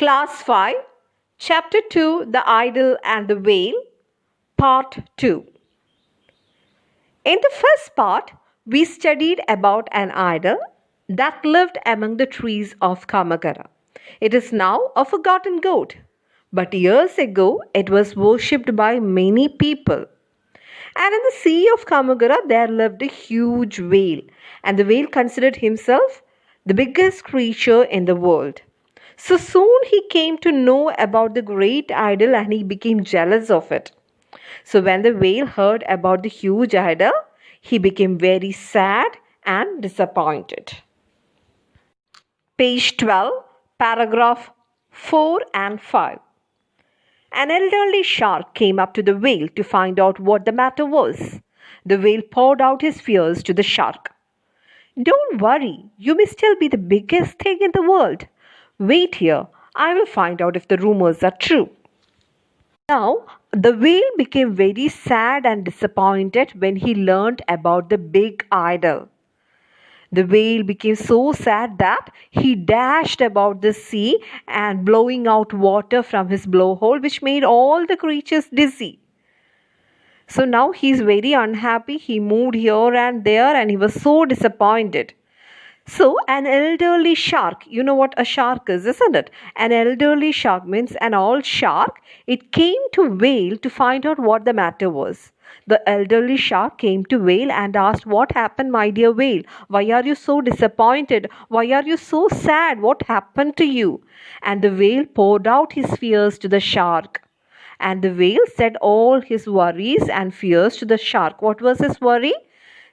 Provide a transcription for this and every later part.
Class 5, Chapter 2, The Idol and the Whale, Part 2. In the first part, we studied about an idol that lived among the trees of Kamagara. It is now a forgotten god, but years ago it was worshipped by many people. And in the sea of Kamagara there lived a huge whale, and the whale considered himself the biggest creature in the world. So soon he came to know about the great idol and he became jealous of it. So when the whale heard about the huge idol, he became very sad and disappointed. Page 12, paragraph 4 and 5. An elderly shark came up to the whale to find out what the matter was. The whale poured out his fears to the shark. Don't worry, you may still be the biggest thing in the world. Wait here, I will find out if the rumors are true. Now, the whale became very sad and disappointed when he learned about the big idol. The whale became so sad that he dashed about the sea and blowing out water from his blowhole, which made all the creatures dizzy. So now he is very unhappy. He moved here and there and he was so disappointed. So an elderly shark, you know what a shark is, isn't it? An elderly shark means an old shark. It came to whale to find out what the matter was. The elderly shark came to whale and asked, what happened, my dear whale? Why are you so disappointed? Why are you so sad? What happened to you? And the whale poured out his fears to the shark. And the whale said all his worries and fears to the shark. What was his worry?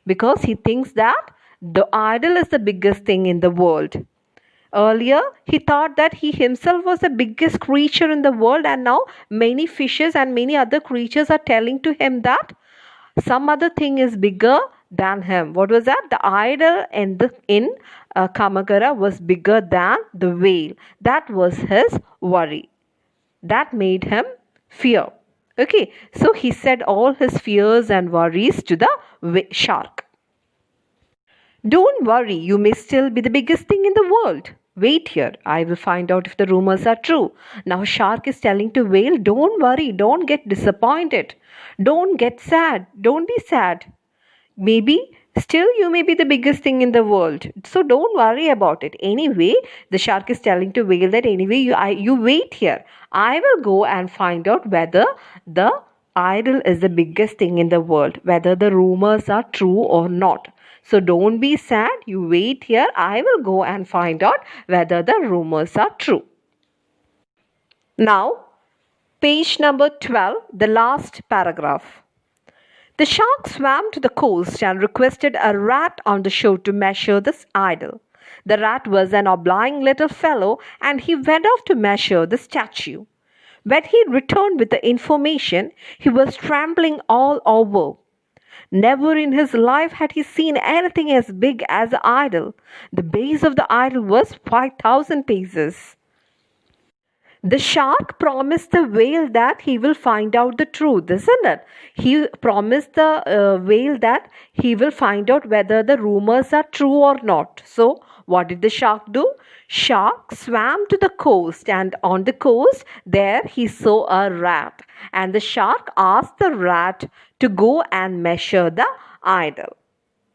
Because he thinks that the idol is the biggest thing in the world. Earlier, he thought that he himself was the biggest creature in the world, and now many fishes and many other creatures are telling to him that some other thing is bigger than him. What was that? The idol in Kamagara was bigger than the whale. That was his worry. That made him fear. Okay, so he said all his fears and worries to the shark. Don't worry, you may still be the biggest thing in the world. Wait here, I will find out if the rumors are true. Now shark is telling to whale, don't worry, don't get disappointed. Don't get sad, don't be sad. Maybe still you may be the biggest thing in the world. So don't worry about it. Anyway, the shark is telling to whale that anyway, you wait here. I will go and find out whether the idol is the biggest thing in the world, whether the rumors are true or not. So don't be sad, you wait here, I will go and find out whether the rumors are true. Now, page number 12, the last paragraph. The shark swam to the coast and requested a rat on the shore to measure this idol. The rat was an obliging little fellow and he went off to measure the statue. When he returned with the information, he was trembling all over. Never in his life had he seen anything as big as the idol. The base of the idol was 5,000 paces. The shark promised the whale that he will find out the truth, isn't it? He promised the whale that he will find out whether the rumors are true or not. So, what did the shark do? Shark swam to the coast, and on the coast there he saw a rat. And the shark asked the rat to go and measure the idol.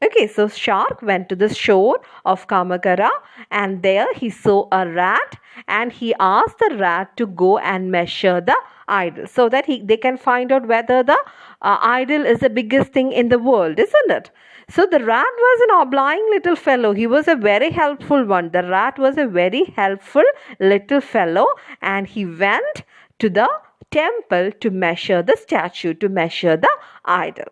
Okay, so shark went to the shore of Kamagara and there he saw a rat and he asked the rat to go and measure the idol so that they can find out whether the idol is the biggest thing in the world, isn't it? So the rat was an obliging little fellow. He was a very helpful one. The rat was a very helpful little fellow and he went to the temple to measure the statue, to measure the idol.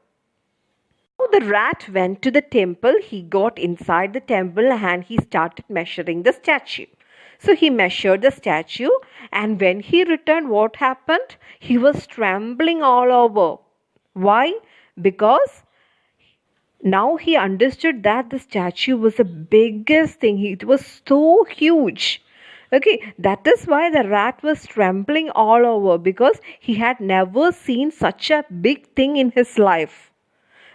The rat went to the temple. He got inside the temple and he started measuring the statue. So he measured the statue and when he returned, what happened? He was trembling all over. Why? Because now he understood that the statue was the biggest thing. It was so huge. Okay, that is why the rat was trembling all over because he had never seen such a big thing in his life.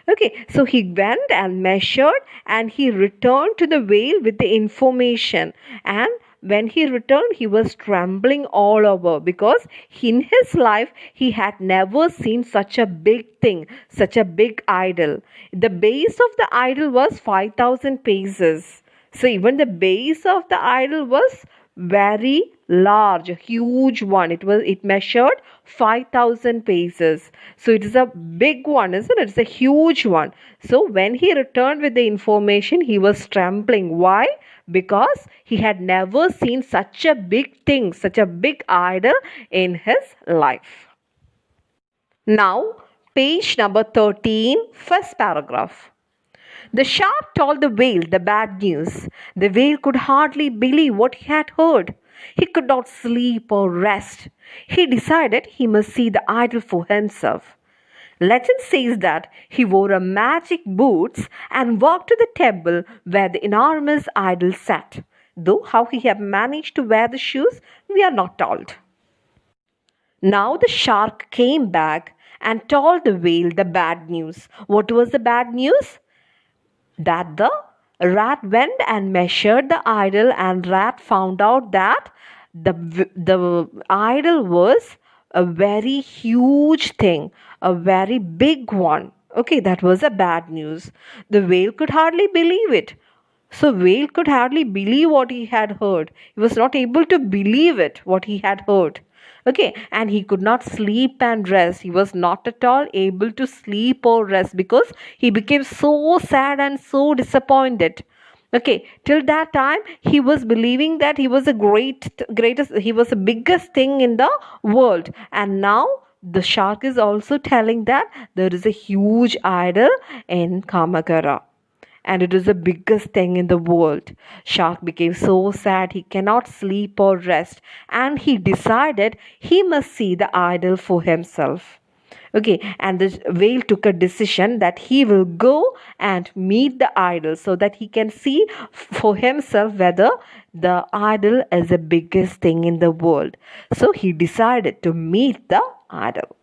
Okay, so he went and measured and he returned to the whale with the information. And when he returned, he was trembling all over because in his life he had never seen such a big thing, such a big idol. The base of the idol was 5,000 paces. So even the base of the idol was very large, a huge one. It measured 5,000 paces. So it is a big one, isn't it? It's a huge one. So when he returned with the information, he was trembling. Why? Because he had never seen such a big thing, such a big idol in his life. Now, page number 13, first paragraph. The shark told the whale the bad news. The whale could hardly believe what he had heard. He could not sleep or rest. He decided he must see the idol for himself. Legend says that he wore a magic boots and walked to the temple where the enormous idol sat. Though how he had managed to wear the shoes, we are not told. Now the shark came back and told the whale the bad news. What was the bad news? That the rat went and measured the idol, and rat found out that the idol was a very huge thing, a very big one. Okay, that was a bad news. The whale could hardly believe it. So whale could hardly believe what he had heard. He was not able to believe it, what he had heard. Okay, and he could not sleep and rest. He was not at all able to sleep or rest because he became so sad and so disappointed. Okay, till that time he was believing that he was the he was the biggest thing in the world, and now the shark is also telling that there is a huge idol in Kamagara, and it is the biggest thing in the world. Shark became so sad he cannot sleep or rest, and he decided he must see the idol for himself. Okay, and the whale took a decision that he will go and meet the idol so that he can see for himself whether the idol is the biggest thing in the world. So he decided to meet the idol.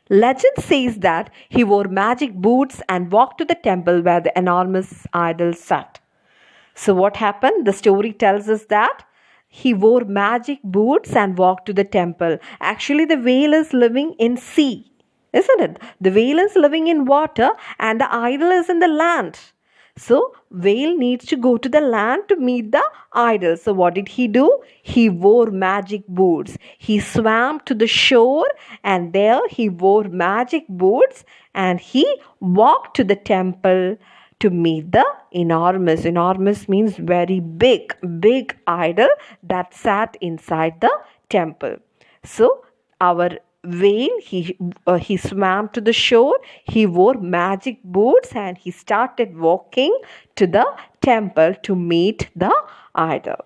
Legend says that he wore magic boots and walked to the temple where the enormous idol sat. So what happened? The story tells us that he wore magic boots and walked to the temple. Actually, the whale is living in sea, isn't it? The whale is living in water and the idol is in the land. So whale needs to go to the land to meet the idol. So what did he do? He wore magic boots. He swam to the shore, and there he wore magic boots and he walked to the temple to meet the enormous means very big idol that sat inside the temple. So our whale, he swam to the shore, he wore magic boots and he started walking to the temple to meet the idol.